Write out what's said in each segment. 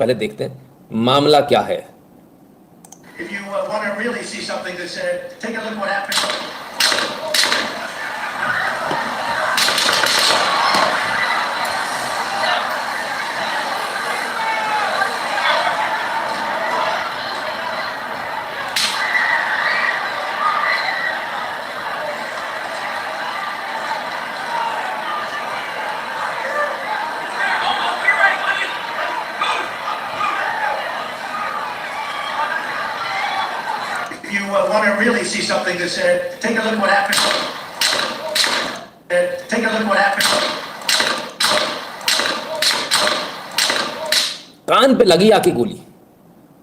पहले देखते हैं मामला क्या है। If you want to really see something that's take a look what happened. If you want to really see something that's take a look what happened. Take a look what happened. कान पे लगी आके गोली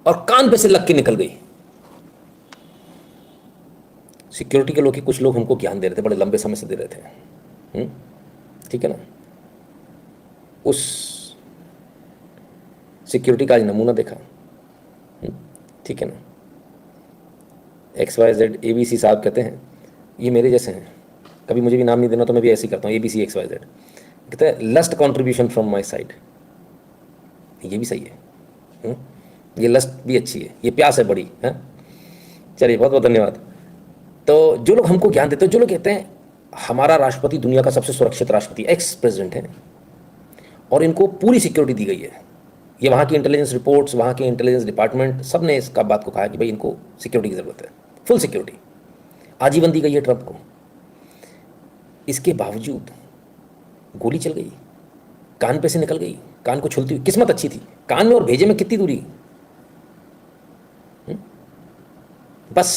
और कान पे से लग के निकल गई। सिक्योरिटी के लोग ही कुछ लोग हमको ज्ञान दे रहे थे, बड़े लंबे समय से दे रहे थे। ठीक है ना। उस सिक्योरिटी का आज नमूना देखा। ठीक है ना। XYZ ABC साहब कहते हैं ये मेरे जैसे हैं, कभी मुझे भी नाम नहीं देना तो मैं भी ऐसे ही करता हूँ, ABC XYZ। कहते हैं last contribution from my side. ये भी सही है। ये लस्ट भी अच्छी है, ये प्यास है बड़ी है। चलिए बहुत बहुत धन्यवाद। तो जो लोग हमको ज्ञान देते हैं, जो लोग कहते हैं हमारा राष्ट्रपति दुनिया का सबसे सुरक्षित राष्ट्रपति एक्स प्रेसिडेंट है और इनको पूरी सिक्योरिटी दी गई है, ये वहाँ की इंटेलिजेंस रिपोर्ट्स, वहाँ के इंटेलिजेंस डिपार्टमेंट सब ने इसका बात को कहा कि भाई इनको सिक्योरिटी की ज़रूरत है, फुल सिक्योरिटी आजीवन दी गई है ट्रंप को। इसके बावजूद गोली चल गई, कान पे से निकल गई, कान को छुलती हुई। किस्मत अच्छी थी, कान में और भेजे में कितनी दूरी। बस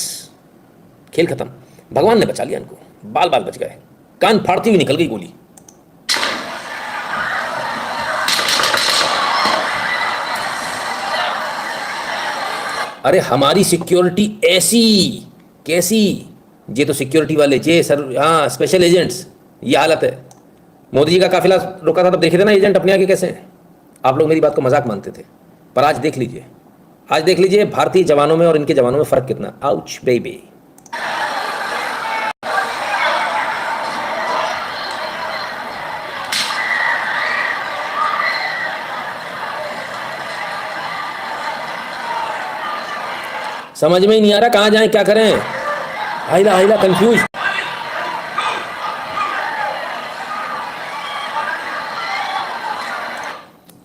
खेल खत्म, भगवान ने बचा लिया इनको, बाल बाल बच गए, कान फाड़ती हुई निकल गई गोली। अरे हमारी सिक्योरिटी ऐसी कैसी, ये तो सिक्योरिटी वाले जे सर, हाँ स्पेशल एजेंट्स, ये हालत है। मोदी जी का काफिला रोका था तब देखे थे ना एजेंट अपने आगे कैसे हैं। आप लोग मेरी बात को मजाक मानते थे, पर आज देख लीजिए, आज देख लीजिए भारतीय जवानों में और इनके जवानों में फर्क कितना। Ouch baby. समझ में ही नहीं आ रहा कहां जाएं क्या करें, हाइला हाइला कंफ्यूज।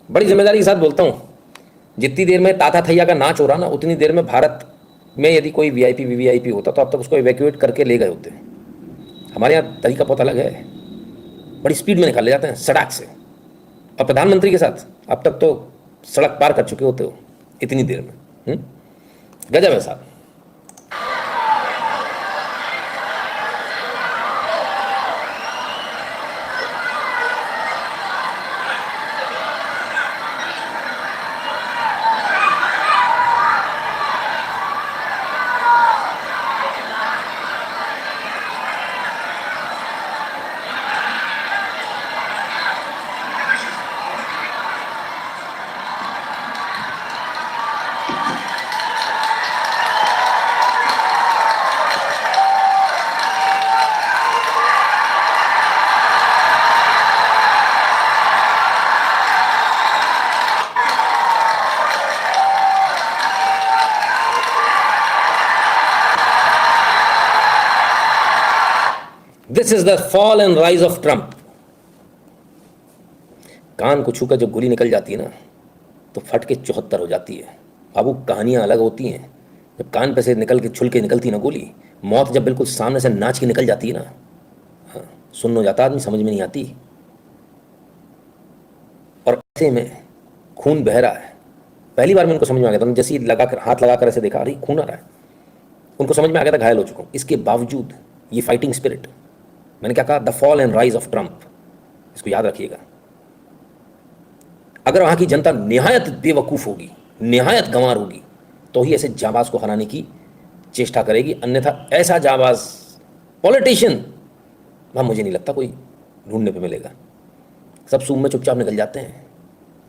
बड़ी जिम्मेदारी के साथ बोलता हूं, जितनी देर में ताता थैया का नाच हो रहा ना, उतनी देर में भारत में यदि कोई वीआईपी वीवीआईपी होता तो अब तक उसको इवैक्यूएट करके ले गए होते। हमारे यहाँ तरीका बहुत अलग है, बड़ी स्पीड में निकाले जाते हैं सड़क से। और प्रधानमंत्री के साथ अब तक तो सड़क पार कर चुके होते हो इतनी देर में। गजब है साहब। This is the fall and rise of Trump. कान को छूकर जब गोली निकल जाती है ना तो फट के 74 हो जाती है। अब वो कहानियां अलग होती हैं, जब कान पे से निकल के छुल के निकलती ना गोली, मौत जब बिल्कुल सामने से नाच के निकल जाती है ना, हाँ, सुन्न हो जाता आदमी, समझ में नहीं आती। और ऐसे में खून बह रहा है। पहली बार में उनको समझ में आ गया था, जैसे ही लगाकर हाथ लगाकर ऐसे देखा, अरे खून आ रहा है, उनको समझ में आ गया था घायल हो चुका हूं। इसके बावजूद ये फाइटिंग स्पिरिट, मैंने क्या कहा, the fall and rise of Trump, इसको याद रखिएगा। अगर वहां की जनता निहायत बेवकूफ होगी, निहायत गंवार होगी, तो ही ऐसे जाबाज को हराने की चेष्टा करेगी, अन्यथा ऐसा जाबाज पॉलिटिशियन वहां मुझे नहीं लगता कोई ढूंढने पे मिलेगा। सब सूम में चुपचाप निकल जाते हैं,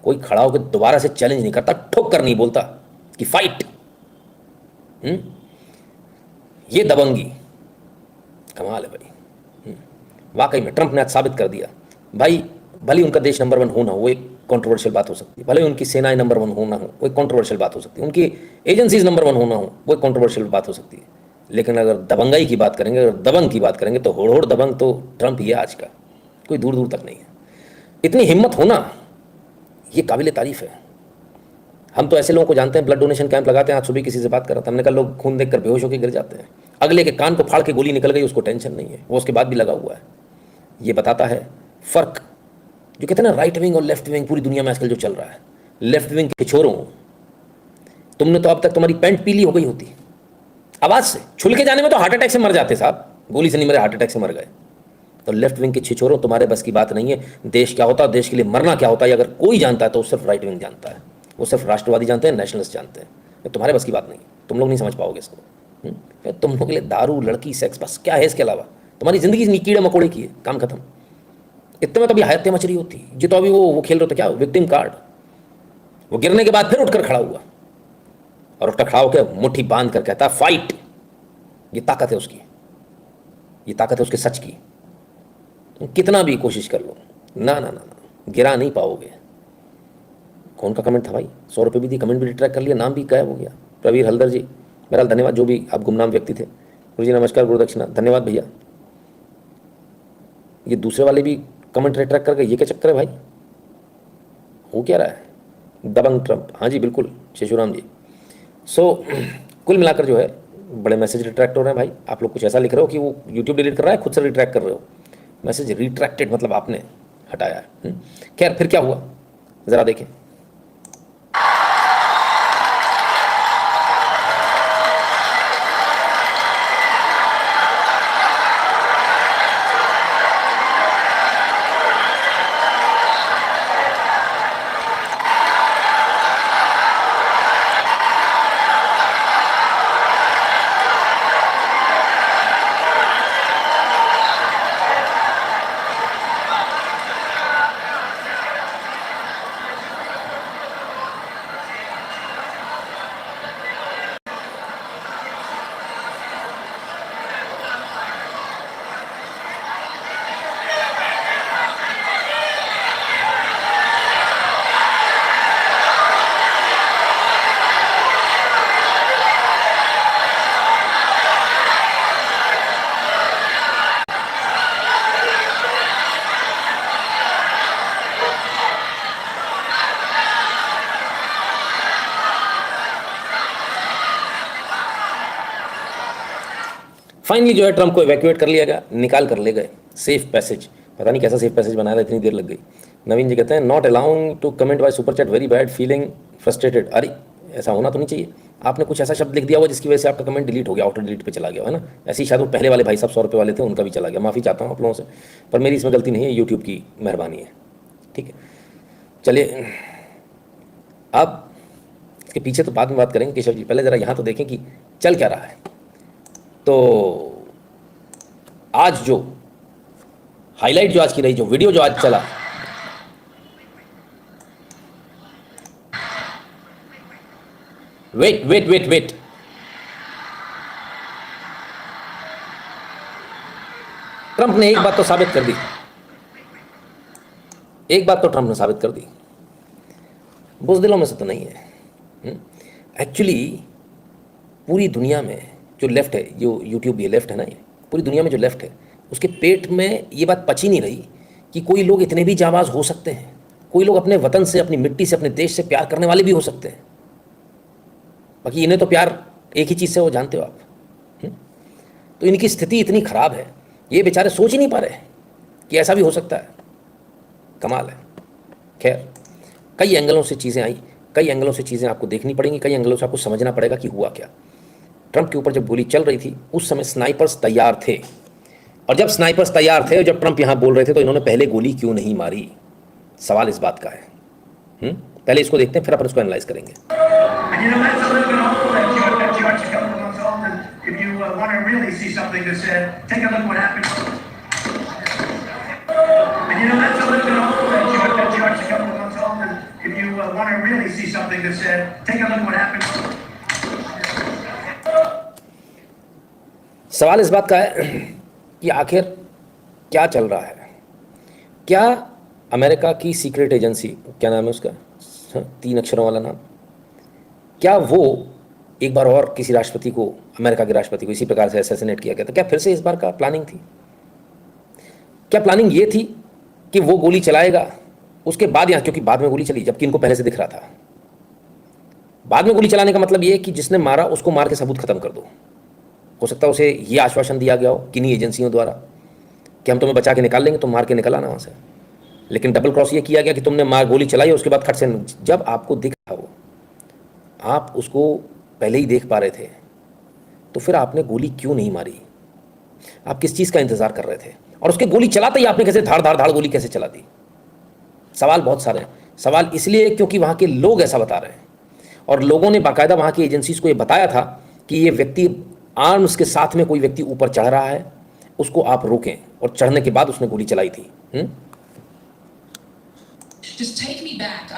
कोई खड़ा होकर दोबारा से चैलेंज नहीं करता, ठोक कर नहीं बोलता कि फाइट। ये दबंगी कमाल है भाई। वाकई में ट्रंप ने आज साबित कर दिया भाई, भले उनका देश नंबर 1 हो ना हो, एक कंट्रोवर्शियल बात हो सकती है। भले उनकी सेनाएं नंबर 1 हो ना हो, वो कंट्रोवर्शियल बात हो सकती है। उनकी एजेंसीज नंबर 1 हो ना हो, वो कंट्रोवर्शियल बात हो सकती है। लेकिन अगर दबंगाई की बात करेंगे, अगर दबंग की बात करेंगे, तो होड़ दबंग तो ट्रंप ही है आज का, कोई दूर दूर तक नहीं है। इतनी हिम्मत होना ये काबिल तारीफ है। हम तो ऐसे लोगों को जानते हैं, ब्लड डोनेशन कैंप लगाते हैं। आज सुबह किसी से बात कर रहा था, हमने कहा लोग खून देखकर बेहोश होकर गिर जाते हैं, अगले के कान को फाड़ के गोली निकल गई, उसको टेंशन नहीं है, वो उसके बाद भी लगा हुआ है। ये बताता है फर्क। जो कहते हैं ना राइट विंग और लेफ्ट विंग, पूरी दुनिया में आजकल जो चल रहा है, लेफ्ट विंग के छोरों, तुमने तो अब तक तुम्हारी पैंट पीली हो गई होती आवाज से, छुल के जाने में तो हार्ट अटैक से मर जाते साहब, गोली से नहीं मरे, हार्ट अटैक से मर गए। तो लेफ्ट विंग के छिछोरों, तुम्हारे बस की बात नहीं है। देश क्या होता है, देश के लिए मरना क्या होता है, अगर कोई जानता है तो सिर्फ राइट विंग जानता है, वो सिर्फ राष्ट्रवादी जानते हैं, नेशनलिस्ट जानते हैं। ये तुम्हारे बस की बात नहीं, तुम लोग नहीं समझ पाओगे इसको। तुम लोग के लिए दारू, लड़की, सेक्स, बस क्या है इसके अलावा? तुम्हारी जिंदगी कीड़े मकोड़े की है, काम खत्म। इतने में तो अभी हत्या मच रही होती जी, तो अभी वो खेल रहे थे क्या, विक्टिम कार्ड। वो गिरने के बाद फिर उठकर खड़ा हुआ, और उठकर खड़ा होकर मुट्ठी बांध कर कहता फाइट। ये ताकत है उसकी, ये ताकत है उसके सच की। कितना भी कोशिश कर लो, ना ना ना ना, गिरा नहीं पाओगे। कौन का कमेंट था भाई? 100 रुपये भी दी, कमेंट भी रिट्रैक्ट कर लिया, नाम भी गायब हो गया। प्रवीर हल्दर जी, मेरा धन्यवाद, जो भी आप गुमनाम व्यक्ति थे। गुरु जी नमस्कार, गुरुदक्षिणा, धन्यवाद भैया। ये दूसरे वाले भी कमेंट रिट्रैक्ट कर गए, ये क्या चक्कर है भाई? हो क्या रहा है? दबंग ट्रंप, हाँ जी बिल्कुल शेषुराम जी। कुल मिलाकर जो है बड़े मैसेज रिट्रैक्ट हो रहे हैं भाई। आप लोग कुछ ऐसा लिख रहे हो कि वो यूट्यूब डिलीट कर रहा है, खुद से रिट्रैक्ट कर रहे हो। मैसेज रिट्रैक्टेड मतलब आपने हटाया है। खैर फिर क्या हुआ जरा देखें। फाइनली जो है ट्रंप को इवैक्यूएट कर लिया गया, निकाल कर ले गए सेफ पैसेज। पता नहीं कैसा सेफ पैसेज बनाया था, इतनी देर लग गई। नवीन जी कहते हैं not allowing to comment by super chat, very bad feeling, frustrated. अरे ऐसा होना तो नहीं चाहिए, आपने कुछ ऐसा शब्द लिख दिया होगा जिसकी वजह से आपका कमेंट डिलीट हो गया, ऑटो डिलीट पे चला गया है ना। ऐसे ही शायद वो पहले वाले भाई साहब 100 रुपये वाले थे, उनका भी चला गया। माफ़ी चाहता हूँ आप लोगों से, पर मेरी इसमें गलती नहीं है, यूट्यूब की मेहरबानी है। ठीक है, चलिए अब इसके पीछे तो बाद में बात करेंगे केशव जी, पहले ज़रा यहाँ तो देखें कि चल क्या रहा है। तो आज जो हाईलाइट जो आज की रही, जो वीडियो जो आज चला, wait wait wait wait, Trump ने एक बात तो साबित कर दी, एक बात तो ट्रंप ने साबित कर दी, बुज़दिलों में से तो नहीं है। एक्चुअली पूरी दुनिया में जो लेफ्ट है, जो यूट्यूब ये लेफ्ट है ना, ये पूरी दुनिया में जो लेफ्ट है, उसके पेट में ये बात पची नहीं रही कि कोई लोग इतने भी जाबाज हो सकते हैं, कोई लोग अपने वतन से, अपनी मिट्टी से, अपने देश से प्यार करने वाले भी हो सकते हैं। बाकी इन्हें तो प्यार एक ही चीज़ से, वो जानते हो आप। तो इनकी स्थिति इतनी खराब है, ये बेचारे सोच ही नहीं पा रहे कि ऐसा भी हो सकता है। कमाल है। खैर कई एंगलों से चीज़ें आई, कई एंगलों से चीज़ें आपको देखनी पड़ेंगी, कई एंगलों से आपको समझना पड़ेगा कि हुआ क्या। ट्रंप के ऊपर जब गोली चल रही थी उस समय स्नाइपर्स तैयार थे, और जब स्नाइपर्स तैयार थे और जब ट्रंप यहाँ बोल रहे थे तो इन्होंने पहले गोली क्यों नहीं मारी? सवाल इस बात का है। पहले इसको देखते हैं, फिर अपन इसको एनालाइज करेंगे। सवाल इस बात का है कि आखिर क्या चल रहा है। क्या अमेरिका की सीक्रेट एजेंसी, क्या नाम है उसका, 3 अक्षरों वाला नाम, क्या वो एक बार और किसी राष्ट्रपति को, अमेरिका के राष्ट्रपति को इसी प्रकार से असैसिनेट किया गया था, क्या फिर से इस बार का प्लानिंग थी? क्या प्लानिंग ये थी कि वो गोली चलाएगा, उसके बाद यहाँ, क्योंकि बाद में गोली चली जबकि इनको पहले से दिख रहा था, बाद में गोली चलाने का मतलब ये है कि जिसने मारा उसको मार के सबूत खत्म कर दो। हो सकता है उसे ये आश्वासन दिया गया हो किन्हीं एजेंसियों द्वारा कि हम तुम्हें बचा के निकाल लेंगे, तुम मार के निकल आना वहाँ से, लेकिन डबल क्रॉस ये किया गया कि तुमने मार गोली चलाई उसके बाद खट से, जब आपको दिख रहा वो, आप उसको पहले ही देख पा रहे थे, तो फिर आपने गोली क्यों नहीं मारी? आप किस चीज़ का इंतजार कर रहे थे? और उसके गोली चलाते ही आपने कैसे धाड़ धाड़ धाड़ गोली कैसे चला दी? सवाल बहुत सारे हैं। सवाल इसलिए क्योंकि वहाँ के लोग ऐसा बता रहे हैं, और लोगों ने बाकायदा वहाँ की एजेंसीज को ये बताया था कि ये व्यक्ति आर्म्स के साथ में कोई व्यक्ति ऊपर चढ़ रहा है, उसको आप रोकें, और चढ़ने के बाद उसने गोली चलाई थी। Just take me back.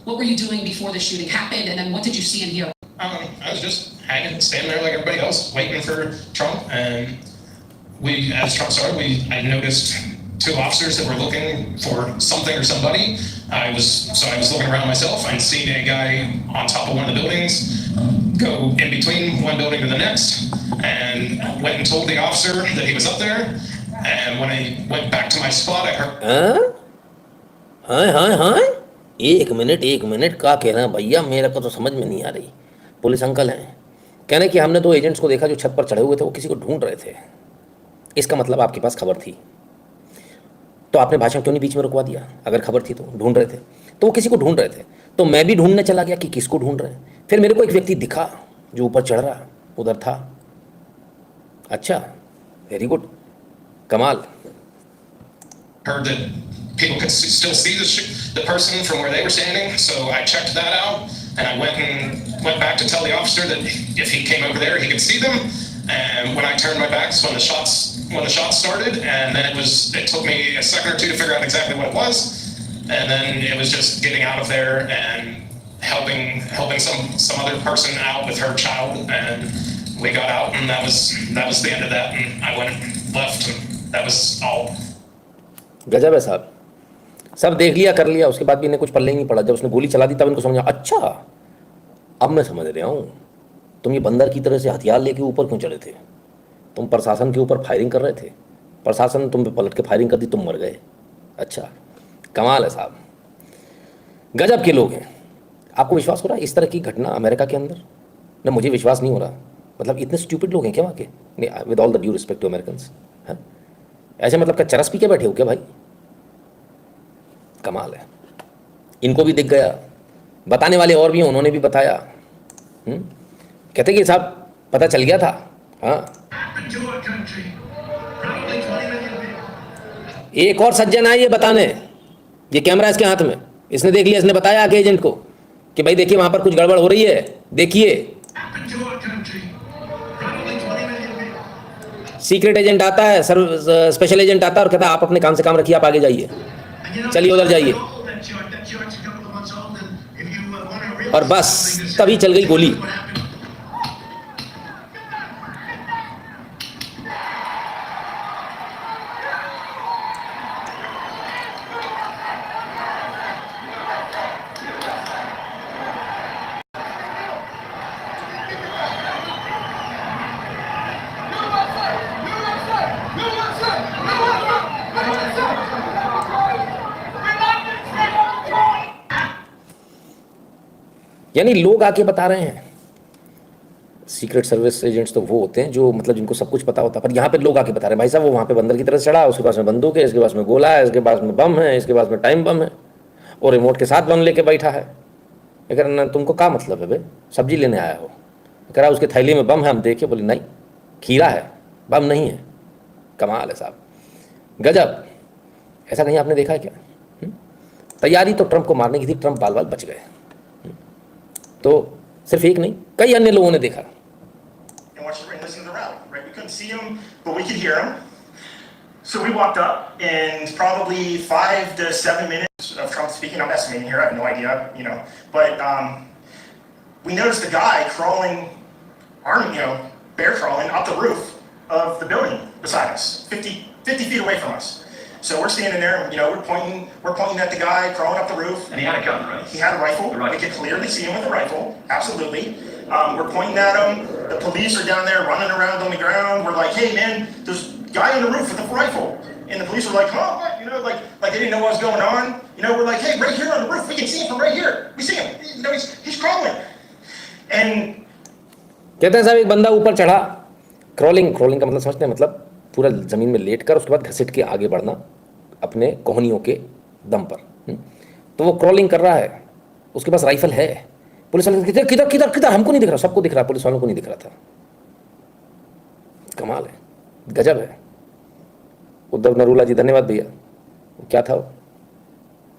What were you doing before the shooting happened, and then what did you see and hear? I was just hanging, standing there like everybody else, waiting for Trump. And as Trump started, I noticed 2 officers that were looking for something or somebody. I was looking around myself and seeing a guy on top of one of the buildings go in between one building to the next, and went and told the officer that he was up there. And when I went back to my spot, I heard. हाँ, एक minute का कह रहे हैं भैया, मेरे को तो समझ में नहीं आ रही। पुलिस अंकल हैं, कह रहे हैं कि हमने 2 एजेंट्स को देखा जो छत पर चढ़े हुए थे, वो किसी को ढूंढ रहे थे। इसका मतलब आपके पास खबर थी, तो आपने भाषण क्यों नहीं बीच में रुकवा दिया? अगर खबर थी तो ढूंढ रहे थे, तो वो किसी को ढूंढ रहे थे, तो मैं भी ढूंढने चला गया कि किसको ढूंढ रहे हैं। फिर मेरे को एक व्यक्ति दिखा जो ऊपर चढ़ रहा, उधर था। अच्छा, वेरी गुड, कमाल। Heard that people could still see the person from where they were standing, so I checked that out, and I went back to tell the officer that if he came over there, he could see them. And when I turned my back, when the shots started, and then it took me a second or 2 to figure out exactly what it was, and then it was just getting out of there and helping some other person out with her child, and we got out, and that was the end of that, and I went and left, and that was all. गजब है साहब, सब देख लिया कर लिया, उसके बाद भी इन्हें कुछ पल्ले ही नहीं पड़ा। जब उसने गोली चला दी तब इनको समझा, अच्छा अब मैं समझ रहा हूँ, तुम ये बंदर की तरह से हथियार लेके ऊपर क्यों चढ़े थे? तुम प्रशासन के ऊपर फायरिंग कर रहे थे, प्रशासन ने तुम पे पलट के फायरिंग कर दी, तुम मर गए। अच्छा, कमाल है साहब, गजब के लोग हैं। आपको विश्वास हो रहा है इस तरह की घटना अमेरिका के अंदर? ना, मुझे विश्वास नहीं हो रहा। मतलब इतने स्टूपिड लोग हैं क्या वहाँ के? नहीं, with all the due respect to Americans, है ऐसे मतलब क्या चरस पी के बैठे हो क्या भाई? कमाल है। इनको भी दिख गया, बताने वाले और भी हैं, उन्होंने भी बताया। कहते कि साहब पता चल गया था। हाँ, एक और सज्जन आए ये बताने, ये कैमरा इसके हाथ में, इसने देख लिया, इसने बताया आके एजेंट को कि भाई देखिए वहां पर कुछ गड़बड़ हो रही है, देखिए। सीक्रेट एजेंट आता है, स्पेशल एजेंट आता है और कहता है आप अपने काम से काम रखिए, आप आगे जाइए, चलिए उधर जाइए, और बस तभी चल गई गोली। यानी लोग आके बता रहे हैं। सीक्रेट सर्विस एजेंट्स तो वो होते हैं जो मतलब जिनको सब कुछ पता होता है, पर यहाँ पे लोग आके बता रहे हैं भाई साहब वो वहाँ पे बंदर की तरह चढ़ा, उसके पास में बंदूक है, इसके पास में गोला है, इसके पास में बम है, इसके पास में टाइम बम है, और रिमोट के साथ बम लेके बैठा है। कह रहा तुमको क्या मतलब है भाई, सब्जी लेने आया हो? कह रहा उसके थैली में बम है, हम देखे, बोले नहीं खीरा है, बम नहीं है। कमाल है साहब, गजब। ऐसा कहीं आपने देखा है क्या? तैयारी तो ट्रंप को मारने की थी, ट्रंप बाल बाल बच गए। तो सिर्फ एक नहीं, कई अन्य लोगों ने देखा। So we walked up, and probably 5 to 7 minutes of Trump speaking. I'm estimating here, I have no idea, but we noticed a guy crawling, bear crawling up the roof of the building beside us, 50 feet away from us. So we're standing there, you know, we're pointing at the guy crawling up the roof. And he had a gun, right? He had a rifle. A rifle. We could clearly see him with a rifle. Absolutely. We're pointing at him. The police are down there running around on the ground. We're like, hey man, there's a guy on the roof with a rifle. And the police were like, huh, what? You know, like they didn't know what was going on. You know, we're like, hey, right here on the roof, we can see him from right here. We see him. You know, he's crawling. And कहते हैं साहब एक बंदा ऊपर चढ़ा, crawling का मतलब समझते हैं, मतलब पूरा ज़मीन में लेट कर उसके बाद घसीट के आगे बढ़ना अपने कोहनियों के दम पर। तो वो क्रॉलिंग कर रहा है, उसके पास राइफल है। पुलिस वाले किधर किधर किधर किधर, हमको नहीं दिख रहा, सबको दिख रहा, पुलिस वालों को नहीं दिख रहा था। कमाल है, गजब है। उद्धव नरूला जी धन्यवाद भैया। वो क्या था वो?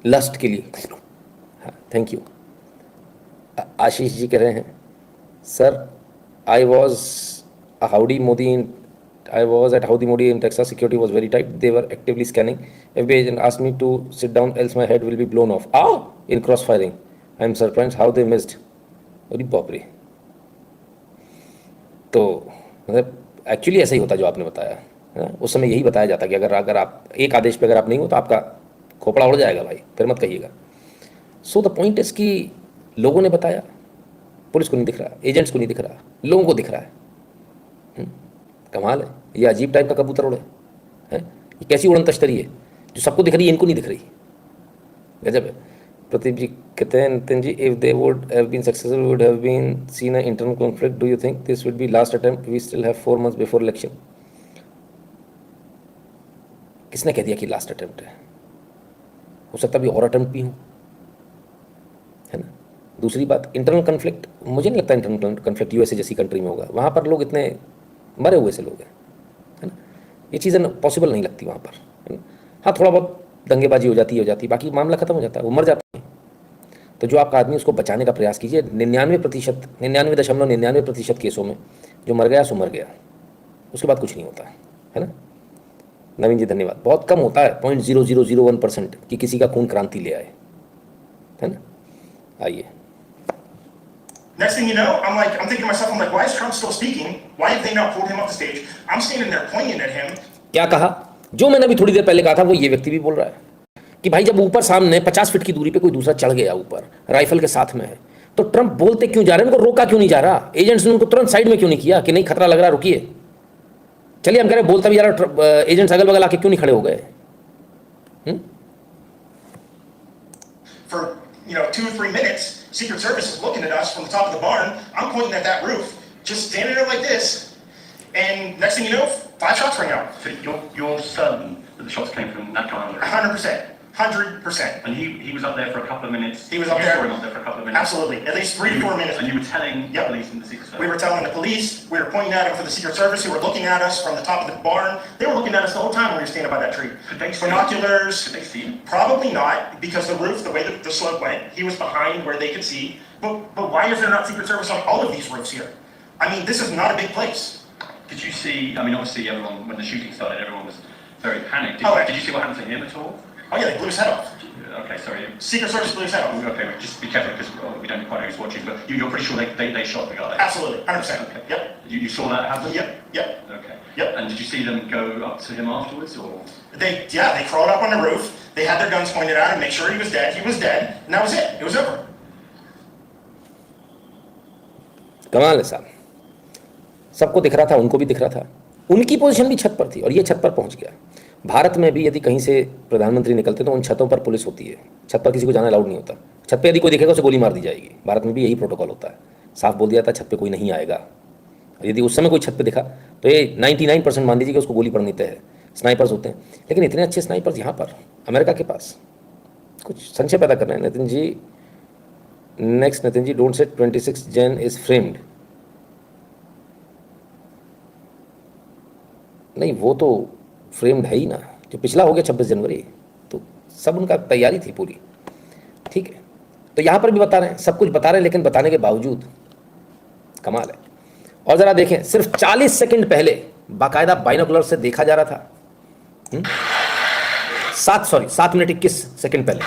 लस्ट के लिए। हाँ, थैंक यू। आशीष जी कह रहे हैं sir I was at Howdy Modi in Texas. Security was very tight. They were actively scanning. FBI agent asked me to sit down, else my head will be blown off. In crossfiring. I am surprised how they missed. अरे बाप रे। तो मतलब actually ऐसा ही होता जो आपने बताया है। उस समय यही बताया जाता कि अगर आप एक आदेश पे अगर आप नहीं हो तो आपका खोपड़ा उड़ जाएगा भाई, फिर मत कहिएगा। सो द पॉइंट इज कि लोगों ने बताया, पुलिस को नहीं दिख रहा, एजेंट्स को नहीं दिख रहा, लोगों को दिख रहा है। कमाल है, ये अजीब टाइप का कबूतर उड़े हैं। ये कैसी उड़न तश्तरी है जो सबको दिख रही है, इनको नहीं दिख रही। गजब है। प्रदीप जी कहते हैं Nitin ji, if they would have been successful would have been seen a internal conflict, do you think this would be last attempt, we still have 4 months before election. किसने कह दिया कि लास्ट अटेम्प्ट है? हो सकता भी और अटेम्प्ट भी हो, है ना। दूसरी बात, इंटरनल कन्फ्लिक्ट, मुझे नहीं लगता इंटरनल कन्फ्लिक्ट यूएसए जैसी कंट्री में होगा। वहाँ पर लोग इतने मरे हुए से लोग हैं, है ना। ये चीज़ें पॉसिबल नहीं लगती वहाँ पर, है ना। हाँ, थोड़ा बहुत दंगेबाजी हो जाती, बाकी मामला खत्म हो जाता है, वो मर जाते हैं। तो जो आपका आदमी, उसको बचाने का प्रयास कीजिए। 99.99% केसों में जो मर गया सो मर गया, उसके बाद कुछ नहीं होता है ना। नवीन जी धन्यवाद। बहुत कम होता है 0.0001% कि किसी का खून क्रांति ले आए, है ना। आइए। next thing you know, I'm thinking to myself, I'm like, why is Trump still speaking? Why have they not pulled him off the stage? I'm standing there pointing at him. क्या कहा? जो मैंने अभी थोड़ी देर पहले कहा था वो ये व्यक्ति भी बोल रहा है कि भाई जब ऊपर सामने 50 फीट की दूरी पे कोई दूसरा चढ़ गया ऊपर, राइफल के साथ में है, तो ट्रंप बोलते क्यों जा रहे हैं? उनको रोका क्यों नहीं जा रहा? एजेंट्स ने उनको तुरंत साइड में क्यों नहीं किया कि नहीं खतरा लग रहा, रुकिए। चलिए हम कह रहे बोलता भी जा रहा, एजेंट्स अगल बगल आके क्यों नहीं खड़े हो गए? For 2-3 minutes, Secret Service is looking at us from the top of the barn. I'm pointing at that roof, just standing there like this, and next thing you know, 5 shots ring out. So you're certain that the shots came from that guy on the roof? 100%. And he was up there for a couple of minutes? He was up You there. saw him up there for a couple of minutes? Absolutely, at least 3 to 4 minutes. And you were telling the Yep. police and the Secret Service? We were telling the police, we were pointing at them for the Secret Service, who were looking at us from the top of the barn. They were looking at us the whole time when we were standing by that tree. Could they see him? Binoculars. Could they see him? Probably not, because the roof, the way that the slope went, he was behind where they could see. But why is there not Secret Service on all of these roofs here? I mean, this is not a big place. Did you see, I mean, obviously everyone, when the shooting started, everyone was very panicked. Did you see what happened to him at all? Oh yeah, they blew his head off. Okay, sorry. Secret Service blew his head off. Okay, just be careful because we don't quite know who's watching, but you're pretty sure they shot the guy? Absolutely, 100%. Okay. Yep. You saw that happen? Yep. Okay. Yep. And did you see them go up to him afterwards, or? They crawled up on the roof. They had their guns pointed at him, make sure he was dead. He was dead, and that was it. It was over. कमाल है साहब, सबको दिख रहा था, उनको भी दिख रहा था, उनकी पोजीशन भी छत पर थी और ये छत पर पहुंच गया। भारत में भी यदि कहीं से प्रधानमंत्री निकलते तो उन छतों पर पुलिस होती है, छत पर किसी को जाना अलाउड नहीं होता। छत पे यदि कोई दिखेगा उसे गोली मार दी जाएगी। भारत में भी यही प्रोटोकॉल होता है, साफ बोल दिया था छत पे कोई नहीं आएगा। यदि उस समय कोई छत पे दिखा तो ये 99% मान लीजिए कि उसको गोली पड़नी तय है। स्नाइपर्स होते हैं, लेकिन इतने अच्छे स्नाइपर्स यहाँ पर अमेरिका के पास। कुछ संशय पैदा कर रहे हैं Nitin ji. Next Nitin ji, don't say 26 Jan is framed. नहीं, वो तो फ्रेम्ड है ही ना, जो पिछला हो गया 26 जनवरी, तो सब उनका तैयारी थी पूरी। ठीक है, तो यहाँ पर भी बता रहे हैं, सब कुछ बता रहे हैं, लेकिन बताने के बावजूद कमाल है। और जरा देखें, सिर्फ 40 सेकंड पहले बाकायदा बाइनोकुलर से देखा जा रहा था। 7 मिनट 21 सेकंड पहले।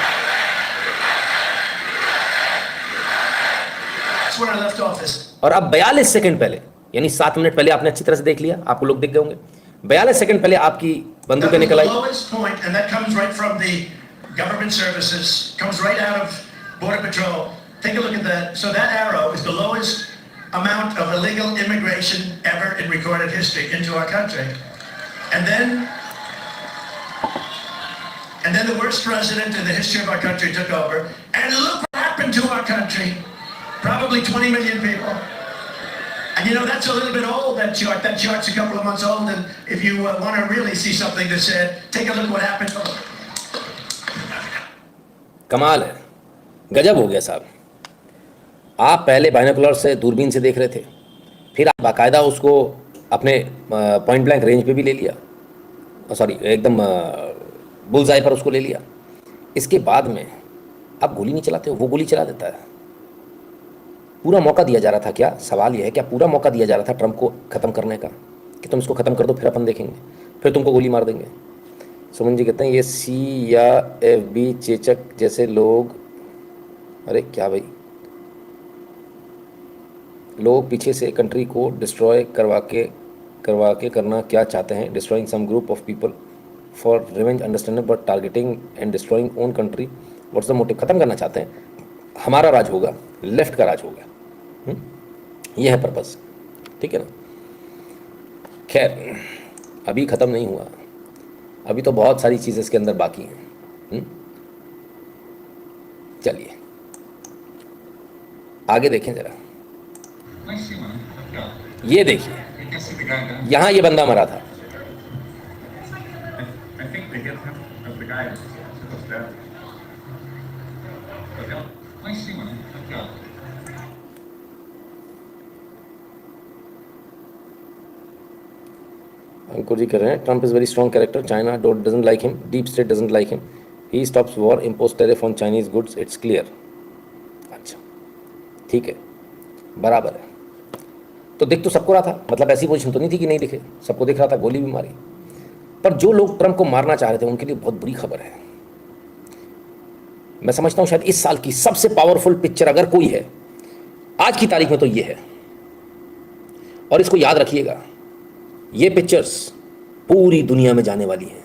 और अब 42 सेकंड पहले, यानी 7 मिनट पहले आपने अच्छी तरह से देख लिया, आपको लोग दिख गए होंगे। 42 सेकंड पहले आपकी बंदूकें निकल आई। Lowest point, and that comes right from the government services, comes right out of Border Patrol. Take a look at that. So that arrow is the lowest amount of illegal immigration ever in recorded history into our country. And then the worst president in the history of our country took over. And look what happened to our country. Probably 20 million people. And you know, that's a little bit old, that chart. That chart's a couple of months old. And if you want to really see something that's said, take a look what happened. कमाल है, गजब हो गया साहब। आप पहले binocular से, दूरबीन से देख रहे थे, फिर आप बाकायदा उसको अपने पॉइंट ब्लैंक रेंज पे भी ले लिया, सॉरी एकदम बुलजाई पर उसको ले लिया। इसके बाद में आप गोली नहीं चलाते हो, वो गोली चला देता है। पूरा मौका दिया जा रहा था क्या? सवाल यह है, क्या पूरा मौका दिया जा रहा था ट्रंप को ख़त्म करने का, कि तुम इसको ख़त्म कर दो फिर अपन देखेंगे, फिर तुमको गोली मार देंगे? सुमन जी कहते हैं ये सी या FB चेचक जैसे लोग, अरे क्या भाई, लोग पीछे से कंट्री को डिस्ट्रॉय करवा के करना क्या चाहते हैं? Destroying some group of people for revenge, understandable, but targeting and destroying own country, what's the motive? ख़त्म करना चाहते हैं, हमारा राज होगा, लेफ्ट का राज होगा। ये है पर्पस, ठीक है ना? खैर, अभी ख़त्म नहीं हुआ, अभी तो बहुत सारी चीज़ें इसके अंदर बाकी हैं। चलिए आगे देखें ज़रा, ये देखिए, यहाँ ये बंदा मरा था। अंकुर जी कह रहे हैं Trump is very strong character, China doesn't like him, deep state doesn't like him, he stops war, impose tariff on Chinese goods, it's clear. अच्छा ठीक है, बराबर है। तो दिख तो सबको रहा था, मतलब ऐसी पोजीशन तो नहीं थी कि नहीं दिखे, सबको दिख रहा था, गोली भी मारी। पर जो लोग ट्रंप को मारना चाह रहे थे उनके लिए बहुत बुरी खबर है। मैं समझता हूँ शायद इस साल की सबसे पावरफुल पिक्चर अगर कोई है आज की तारीख में तो ये है। और इसको याद रखिएगा, ये पिक्चर्स पूरी दुनिया में जाने वाली हैं।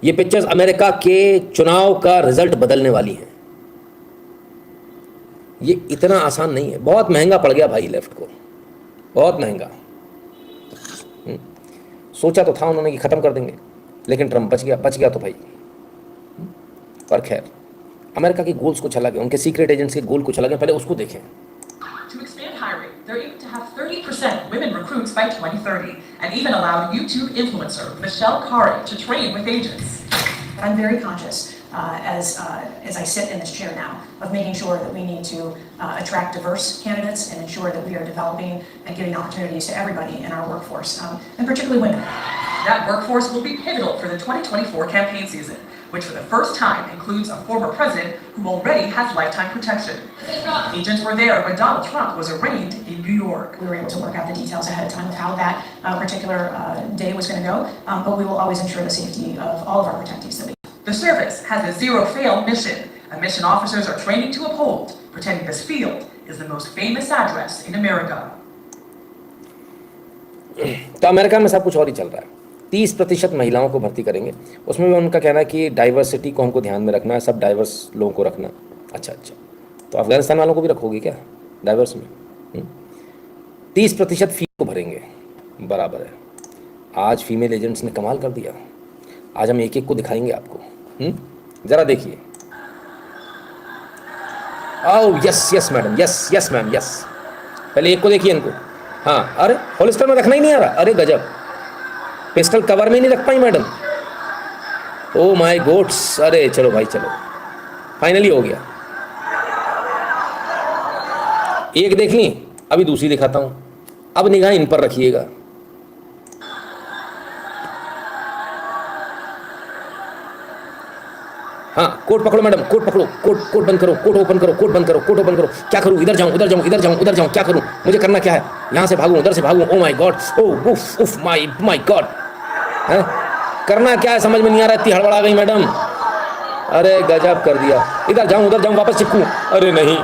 ये पिक्चर्स अमेरिका के चुनाव का रिजल्ट बदलने वाली हैं। ये इतना आसान नहीं है, बहुत महंगा पड़ गया भाई लेफ्ट को, बहुत महंगा। सोचा तो था उन्होंने कि खत्म कर देंगे, लेकिन ट्रंप बच गया तो भाई। पर खैर, अमेरिका के गोल्स को चला गया, उनके सीक्रेट एजेंट्स के गोल को चला गया, पहले उसको देखें। To expand hiring, they're aiming to have 30% women recruits by 2030, and even allowed YouTube influencer Michelle Khare to train with agents. I'm very conscious as I sit in this chair now of making sure that we need to attract diverse candidates and ensure that we are developing and giving opportunities to everybody in our workforce, and particularly women. That workforce will be pivotal for the 2024 campaign season, which for the first time includes a former president who already has lifetime protection. Agents were there when Donald Trump was arraigned in New York. We were able to work out the details ahead of time of how that particular day was going to go, but we will always ensure the safety of all of our protectees that we. The service has a zero-fail mission, a mission officers are training to uphold, pretending this field is the most famous address in America. तो America में सब कुछ और ही चल रहा है। 30% महिलाओं को भर्ती करेंगे, उसमें भी उनका कहना है कि डाइवर्सिटी को हमको ध्यान में रखना है, सब डाइवर्स लोगों को रखना। अच्छा, तो अफगानिस्तान वालों को भी रखोगे क्या डाइवर्स में? 30% फी को भरेंगे, बराबर है। आज फीमेल एजेंट्स ने कमाल कर दिया, आज हम एक एक को दिखाएंगे आपको। ज़रा देखिए। Oh yes madam, yes ma'am, yes. पहले एक को देखिए इनको। हाँ, अरे होलिस्टर में रखना ही नहीं आ रहा, अरे गजब। पिस्टल कवर में नहीं रख पाई मैडम। ओ माय गॉड्स, अरे चलो भाई चलो, फाइनली हो गया। एक देख ली, अभी दूसरी दिखाता हूं। अब निगाह इन पर रखिएगा। हाँ, कोट पकड़ो मैडम, कोट पकड़ो, कोट बंद करो, कोट ओपन करो, कोट बंद करो, कोट ओपन करो। क्या करूं? इधर जाऊं, उधर जाऊं, इधर जाऊं, उधर जाऊं, क्या करूं? मुझे करना क्या है? यहां से भागूं, उधर से भागूं? ओ माय गॉड, ओह उफ उफ, माय गॉड। करना क्या है समझ में नहीं आ रहा, इतनी हड़बड़ा गई मैडम। अरे गजब कर दिया। इधर जाऊं, उधर जाऊं, वापस चिपकूं? अरे नहीं,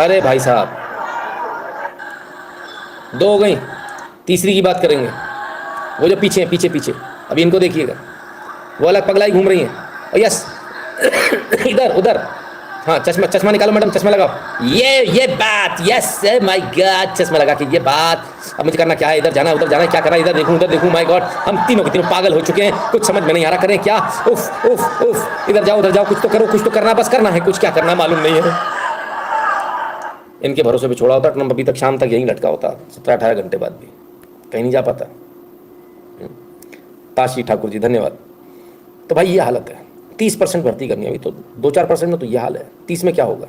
अरे भाई साहब, 2 हो गई। तीसरी की बात करेंगे, वो जो पीछे हैं, पीछे पीछे, अभी इनको देखिएगा, वो अलग पगलाई घूम रही हैं। और यस इधर उधर, हाँ चश्मा चश्मा निकालो मैडम, चश्मा लगाओ, ये बात, यस माय गॉड, चश्मा लगा के ये बात। अब मुझे करना क्या है, इधर जाना उधर जाना, क्या करना, इधर देखूं उधर देखूं, माय गॉड, हम तीनों के तीनों पागल हो चुके हैं, कुछ समझ में नहीं आ रहा, करें क्या। उफ उफ उफ, इधर जाओ उधर जाओ, कुछ तो करो, कुछ तो करना, बस करना है, कुछ क्या करना मालूम नहीं है। इनके भरोसे पे छोड़ा होता ट्रम्प, अभी तक शाम तक यहीं लटका होता, 17-18 घंटे बाद भी कहीं नहीं जा पाता। ताशी ठाकुर जी धन्यवाद। तो भाई ये हालत है, 30% भर्ती करनी है अभी, तो 2-4% में तो ये हाल है, 30 में क्या होगा।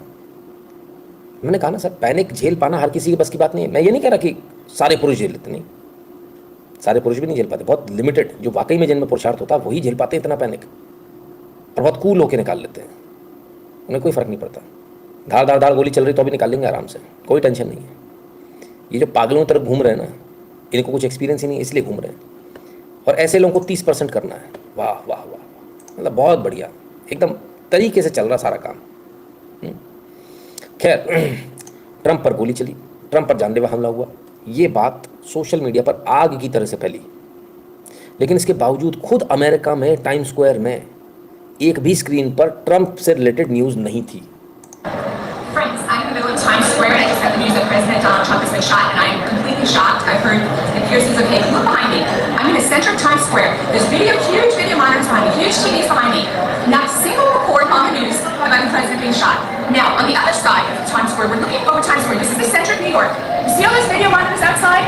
मैंने कहा ना सर, पैनिक झेल पाना हर किसी की बस की बात नहीं है। मैं ये नहीं कह रहा कि सारे पुरुष झेल लेते, नहीं, सारे पुरुष भी नहीं झेल पाते, बहुत लिमिटेड जो वाकई में जिनमें पुरुषार्थ होता है वही झेल पाते हैं इतना पैनिक, और बहुत कूल होकर निकाल लेते हैं, उन्हें कोई फर्क नहीं पड़ता। धार धार धार गोली चल रही तो भी निकाल लेंगे आराम से, कोई टेंशन नहीं है। ये जो पागलों की तरफ घूम रहे हैं ना, इनको कुछ एक्सपीरियंस ही नहीं, इसलिए घूम रहे हैं। और ऐसे लोगों को 30% करना है, वाह वाह वाह, मतलब बहुत बढ़िया, एकदम तरीके से चल रहा सारा काम। खैर, ट्रंप पर गोली चली, ट्रंप पर जानलेवा हमला हुआ, ये बात सोशल मीडिया पर आग की तरह से फैली, लेकिन इसके बावजूद खुद अमेरिका में टाइम स्क्वायर में एक भी स्क्रीन पर ट्रंप से रिलेटेड न्यूज़ नहीं थी। Friends, I'm in the middle of Times Square and I just got the news that President Donald Trump has been shot and I'm completely shocked. I've heard it appears he's okay. Look behind me. I'm in the center of Times Square. There's huge video monitors behind me, huge TVs behind me. Not a single report on the news about the president being shot. Now, on the other side of Times Square, we're looking over Times Square. This is the center of New York. You see all those video monitors outside?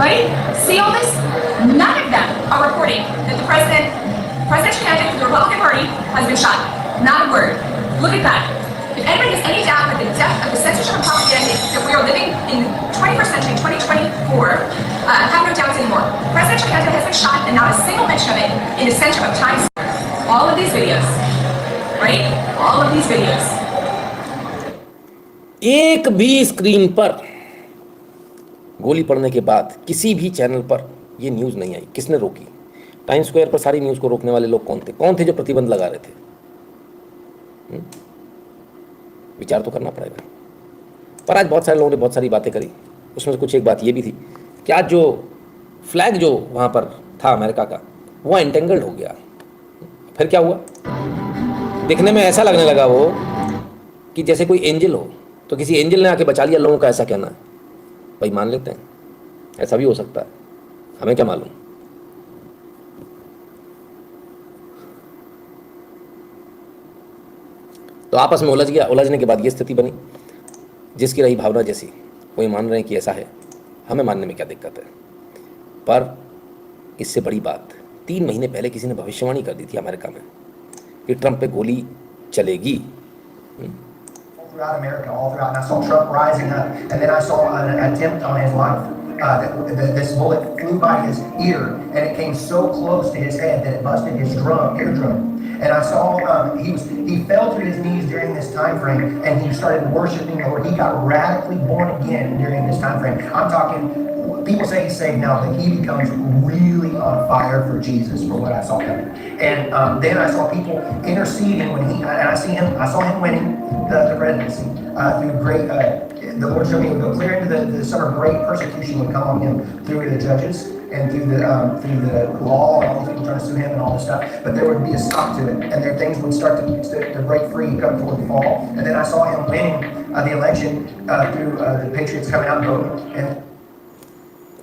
Right? See all this? None of them are reporting that the presidential candidate for the Republican Party has been shot. Not a word. Look at that. If anybody has any doubt that the death of the censorship and propaganda that we are living in the 21st century, 2024, have no doubts anymore. Presidential candidate has been shot and not a single mention of it in the center of Times Square. All of these videos, right? All of these videos. एक भी screen पर गोली पड़ने के बाद किसी भी channel पर ये न्यूज़ नहीं आई। किसने रोकी? टाइम स्क्वायर पर सारी न्यूज़ को रोकने वाले लोग कौन थे? कौन थे जो प्रतिबंध लगा रहे थे? विचार तो करना पड़ेगा। पर आज बहुत सारे लोगों ने बहुत सारी बातें करी, उसमें से कुछ एक बात ये भी थी कि आज जो फ्लैग जो वहाँ पर था अमेरिका का, वो एंटेंगल्ड हो गया। फिर क्या हुआ? दिखने में ऐसा लगने लगा वो कि जैसे कोई एंजल हो, तो किसी एंजल ने आके बचा लिया लोगों का, ऐसा कहना है। भाई मान लेते हैं, ऐसा भी हो सकता है, हमें क्या मालूम। तो आपस में उलझ गया, उलझने के बाद ये स्थिति बनी। जिसकी रही भावना जैसी, कोई मान रहे हैं कि ऐसा है, हमें मानने में क्या दिक्कत है। पर इससे बड़ी बात, 3 महीने पहले किसी ने भविष्यवाणी कर दी थी अमेरिका में कि ट्रंप पे गोली चलेगी। Throughout America, all throughout, and I saw Trump rising up, and then I saw an attempt on his life. This bullet flew by his ear, and it came so close to his head that it busted his eardrum. And I saw he fell to his knees during this time frame, and he started worshiping the Lord. He got radically born again during this time frame. I'm talking, people say he's saved now, but he becomes really on fire for Jesus, for what I saw coming. And then I saw people interceding when I saw him winning the presidency through great. The Lord showed me it would go clear into the summer. Great persecution would come on him through the judges and through the law and all these people trying to sue him and all this stuff. But there would be a stop to it, and things would start to break free, come toward the fall. And then I saw him winning the election through the Patriots coming out and voting. And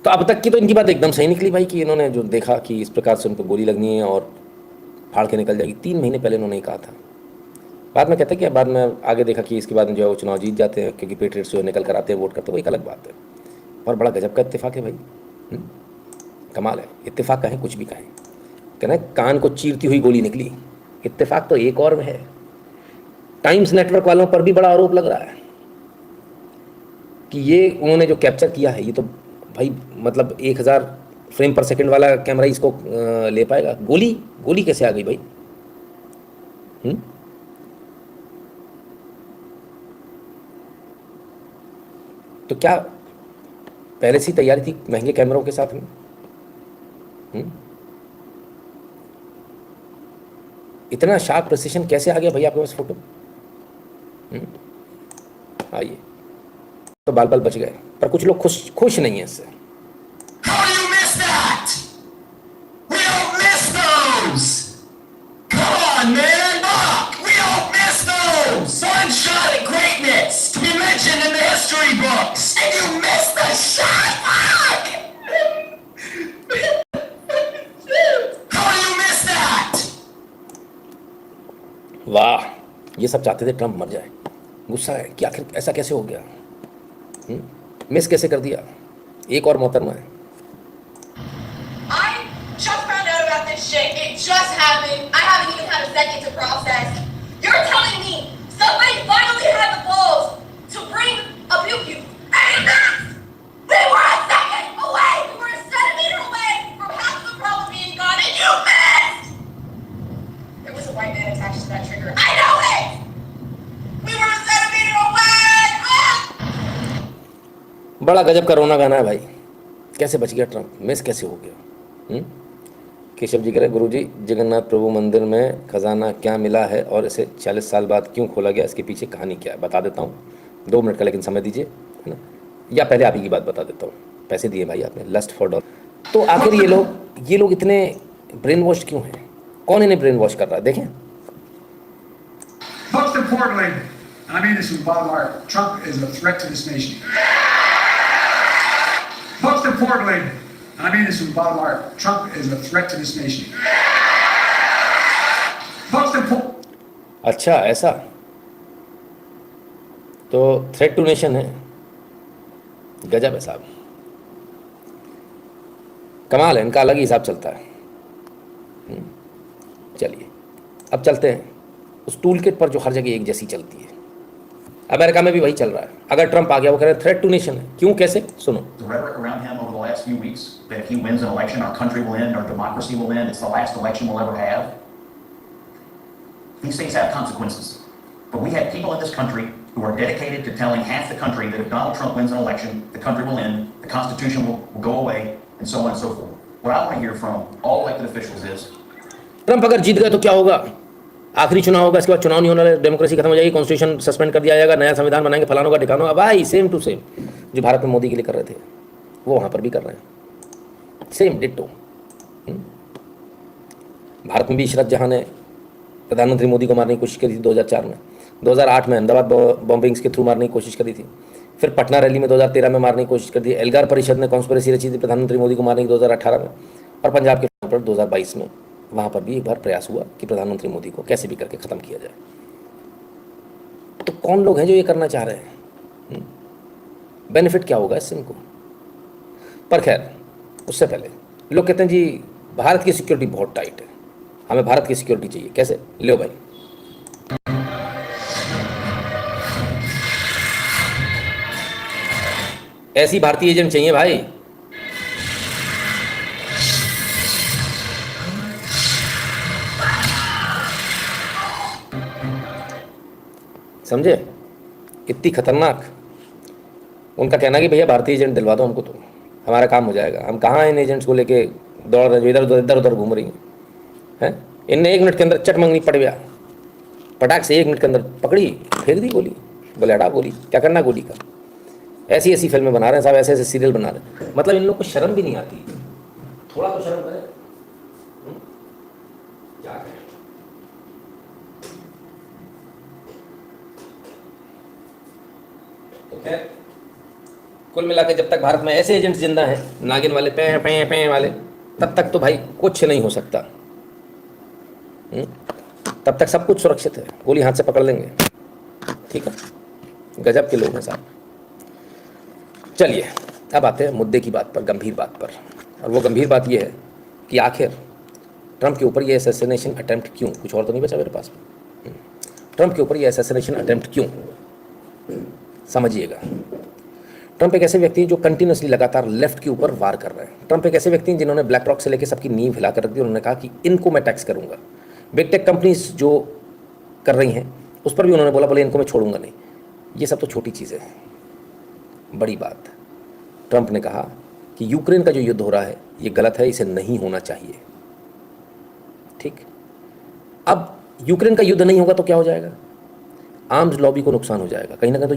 तो अब तक की तो इनकी बात एकदम सही निकली भाई, कि इन्होंने जो देखा कि इस प्रकार से उनको गोली लगनी है और फाड़ के निकल जाएगी, 3 महीने पहले इन्होंने कहा था। बाद में कहते हैं कि बाद में आगे देखा कि इसके बाद में जो है वो चुनाव जीत जाते हैं, क्योंकि पेट्रियट्स जो निकल कर आते हैं वोट करते हैं, वो एक अलग बात है। और बड़ा गजब का इत्तेफाक है भाई, कमाल है। इत्तेफाक कहें कुछ भी कहें, कहना कान को चीरती हुई गोली निकली। इत्तेफाक तो एक और में है, टाइम्स नेटवर्क वालों पर भी बड़ा आरोप लग रहा है कि ये उन्होंने जो कैप्चर किया है, ये तो भाई मतलब 1000 फ्रेम पर सेकंड वाला कैमरा इसको ले पाएगा। गोली कैसे आ गई भाई? तो क्या पहले से तैयारी थी महंगे कैमरों के साथ में? इतना शार्प प्रिसिशन कैसे आ गया भाई आपके पास फोटो? आइए, तो बाल बच गए, पर कुछ लोग खुश नहीं है इससे। ये सब चाहते थे ट्रंप मर जाए, गुस्सा है कि आखिर ऐसा कैसे हो गया, मिस कैसे कर दिया। एक और मोहतरमा है, I just found out about this shit. It just happened. I haven't even had a second to process. You're telling me somebody finally had the balls to bring a pew-pew and a mask? We were a second away. We were a centimeter away from half the problem being gone, and you missed. There was a white man attached to that trigger. I know it. We were a centimeter away. Ah! बड़ा गजब का रोना गाना है भाई। कैसे बच गया ट्रंप, मिस कैसे हो गया। केशव जी कह रहे गुरुजी जगन्नाथ प्रभु मंदिर में खजाना क्या मिला है और इसे 40 साल बाद क्यों खोला गया, इसके पीछे कहानी क्या है, बता देता हूँ। 2 मिनट का लेकिन समय दीजिए, है ना, या पहले आप ही की बात बता देता हूँ। पैसे दिए भाई आपने, लस्ट फॉर डॉलर। तो आखिर ये लोग इतने ब्रेन वॉश क्यों हैं, कौन इन्हें ब्रेन वॉश कर रहा है, देखें। Most importantly, and I mean this from the bottom of my heart, Trump is a threat to this nation. Most importantly, and I mean this from the bottom of my heart, Trump is a threat to this nation. Most important. अच्छा ऐसा, तो threat to nation है, गजब है साहब, कमाल है, इनका अलग ही हिसाब चलता है। चलिए अब चलते हैं उस टूल किट पर जो हर जगह एक जैसी चलती है। अमेरिका में भी वही चल रहा है। अगर ट्रंप आ गया, वो कह रहे हैं थ्रेट टू नेशन है, क्यों कैसे, सुनो। The rhetoric around him over the last few weeks that if he wins an election, our country will end, our democracy will end, it's the last election we'll ever have. These things have consequences. But we have people in this country who are dedicated to telling half the country that if Donald Trump wins an election, the country will end, the Constitution will go away, and so on and so forth. What I want to hear from all elected officials is, Trump अगर जीत गए तो क्या होगा, आखिरी चुनाव होगा, इसके बाद चुनाव नहीं होना, डेमोक्रेसी खत्म हो जाएगी, कॉन्स्टिट्यूशन सस्पेंड कर दिया जाएगा, नया संविधान बनाएंगे, फलानों का ठिकानों का। भाई सेम टू सेम जो भारत में मोदी के लिए कर रहे थे वो वहाँ पर भी कर रहे हैं, सेम डिट्टो। भारत में भी इशरत जहां ने प्रधानमंत्री मोदी को मारने की कोशिश करी थी 2004 में, 2008 में अहमदाबाद बॉम्बिंग्स के थ्रू मारने की कोशिश करी थी, फिर पटना रैली में 2013 में मारने की कोशिश कर दी, एल्गार परिषद ने कॉन्स्पिरेसी रची थी प्रधानमंत्री मोदी को मारने की 2018 में, और पंजाब के पर 2022 में वहाँ पर भी एक बार प्रयास हुआ कि प्रधानमंत्री मोदी को कैसे भी करके ख़त्म किया जाए। तो कौन लोग हैं जो ये करना चाह रहे हैं, बेनिफिट क्या होगा इससे इनको। पर खैर उससे पहले लोग कहते हैं जी भारत की सिक्योरिटी बहुत टाइट है, हमें भारत की सिक्योरिटी चाहिए, कैसे, लो भाई। ऐसी भारतीय एजेंट चाहिए भाई, समझे, इतनी खतरनाक। उनका कहना कि भैया भारतीय एजेंट दिलवा दो हमको, तो हमारा काम हो जाएगा। हम कहाँ इन एजेंट्स को लेके दौड़ रहे, जो इधर उधर घूम रही हैं। इनने 1 मिनट के अंदर चट मंगनी पड़ गया, पटाख से 1 मिनट के अंदर पकड़ी, फेंक दी गोली, बोले हटा गोली, क्या करना गोली का। ऐसी ऐसी फिल्में बना रहे हैं साहब, ऐसे ऐसे सीरियल बना रहे हैं, मतलब इन लोग को शर्म भी नहीं आती, थोड़ा तो शर्म करें। क्या करें, तो खैर कुल मिला के जब तक भारत में ऐसे एजेंट्स जिंदा हैं, नागिन वाले, पे वाले, तब तक तो भाई कुछ नहीं हो सकता। तब तक सब कुछ सुरक्षित है, गोली हाथ से पकड़ लेंगे, ठीक है। गजब के लोग हैं साहब। चलिए अब आते हैं मुद्दे की बात पर, गंभीर बात पर। और वो गंभीर बात ये है कि आखिर ट्रंप के ऊपर ये असैसिनेशन अटेम्प्ट क्यों, कुछ और तो नहीं बचा मेरे पास। ट्रंप के ऊपर ये असैसिनेशन अटेम्प्ट क्यों, समझिएगा। ट्रंप एक ऐसे व्यक्ति हैं जो कंटिन्यूसली लगातार लेफ्ट के ऊपर वार कर रहे हैं। ट्रंप एक ऐसे व्यक्ति हैं जिन्होंने ब्लैक रॉक से लेकर सबकी नींव हिला कर रख दी। उन्होंने कहा कि इनको मैं टैक्स करूंगा। बिग टेक कंपनीज जो कर रही हैं उस पर भी उन्होंने बोले इनको मैं छोड़ूंगा नहीं। ये सब तो छोटी चीज़ें हैं, बड़ी बात, ट्रंप ने कहा कि यूक्रेन का जो युद्ध हो रहा है ये गलत है, इसे नहीं होना चाहिए। ठीक, अब यूक्रेन का युद्ध नहीं होगा तो क्या हो जाएगा, आर्म्स लॉबी को नुकसान हो जाएगा, कहीं ना कहीं तो